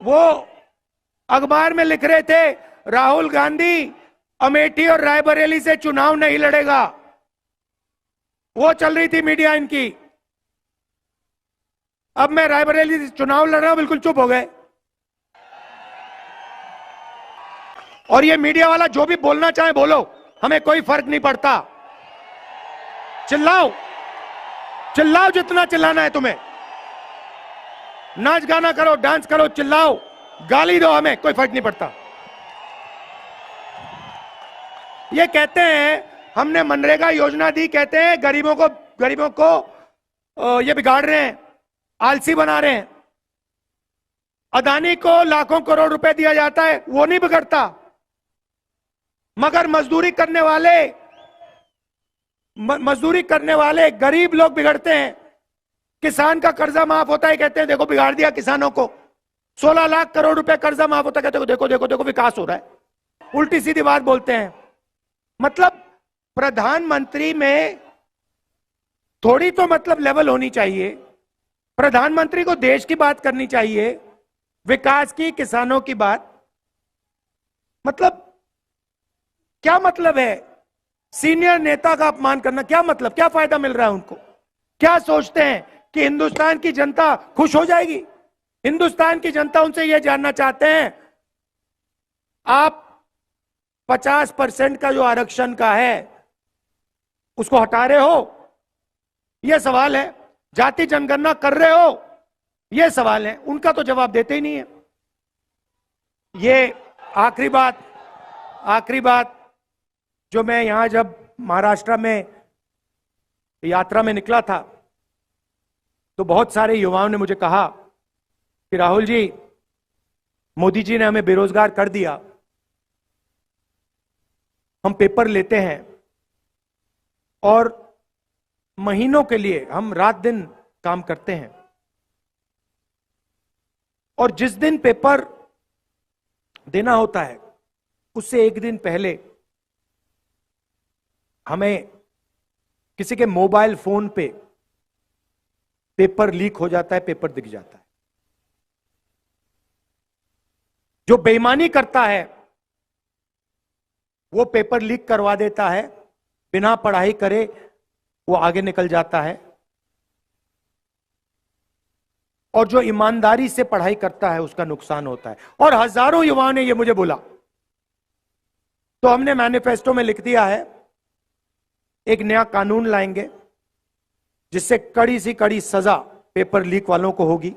वो अखबार में लिख रहे थे राहुल गांधी अमेठी और रायबरेली से चुनाव नहीं लड़ेगा। वो चल रही थी मीडिया इनकी। अब मैं रायबरेली से चुनाव लड़ रहा हूं, बिल्कुल चुप हो गए। और ये मीडिया वाला जो भी बोलना चाहे बोलो, हमें कोई फर्क नहीं पड़ता। चिल्लाओ, चिल्लाओ जितना चिल्लाना है तुम्हें, नाच गाना करो, डांस करो, चिल्लाओ, गाली दो, हमें कोई फर्क नहीं पड़ता। ये कहते हैं हमने मनरेगा योजना दी, कहते हैं गरीबों को ये बिगाड़ रहे हैं, आलसी बना रहे हैं। अदानी को लाखों करोड़ रुपए दिया जाता है, वो नहीं बिगड़ता, मगर मजदूरी करने वाले गरीब लोग बिगड़ते हैं। किसान का कर्जा माफ होता है, कहते हैं देखो बिगाड़ दिया किसानों को। 16 लाख करोड़ रुपए कर्जा माफ होता है, कहते हैं देखो देखो देखो विकास हो रहा है। उल्टी सीधी बात बोलते हैं। मतलब प्रधानमंत्री में थोड़ी तो मतलब लेवल होनी चाहिए। प्रधानमंत्री को देश की बात करनी चाहिए, विकास की, किसानों की बात। मतलब क्या मतलब है सीनियर नेता का अपमान करना? क्या मतलब, क्या फायदा मिल रहा है उनको? क्या सोचते हैं कि हिंदुस्तान की जनता खुश हो जाएगी? हिंदुस्तान की जनता उनसे यह जानना चाहते हैं, आप 50% का जो आरक्षण का है उसको हटा रहे हो, यह सवाल है। जाति जनगणना कर रहे हो, यह सवाल है। उनका तो जवाब देते ही नहीं है। ये आखिरी बात जो मैं यहां जब महाराष्ट्र में यात्रा में निकला था तो बहुत सारे युवाओं ने मुझे कहा कि राहुल जी, मोदी जी ने हमें बेरोजगार कर दिया। हम पेपर लेते हैं और महीनों के लिए हम रात दिन काम करते हैं, और जिस दिन पेपर देना होता है उससे एक दिन पहले हमें किसी के मोबाइल फोन पे पेपर लीक हो जाता है, पेपर दिख जाता है। जो बेईमानी करता है वो पेपर लीक करवा देता है, बिना पढ़ाई करे वो आगे निकल जाता है। और जो ईमानदारी से पढ़ाई करता है उसका नुकसान होता है। और हजारों युवाओं ने ये मुझे बोला, तो हमने मैनिफेस्टो में लिख दिया है एक नया कानून लाएंगे जिससे कड़ी से कड़ी सजा पेपर लीक वालों को होगी।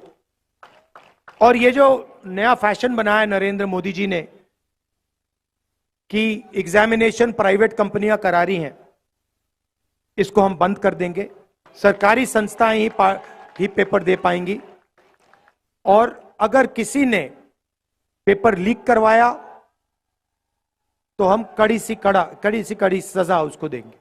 और ये जो नया फैशन बनाया है नरेंद्र मोदी जी ने कि एग्जामिनेशन प्राइवेट कंपनियां करा रही हैं, इसको हम बंद कर देंगे। सरकारी संस्थाएं ही पेपर दे पाएंगी। और अगर किसी ने पेपर लीक करवाया तो हम कड़ी सी कड़ी सजा उसको देंगे।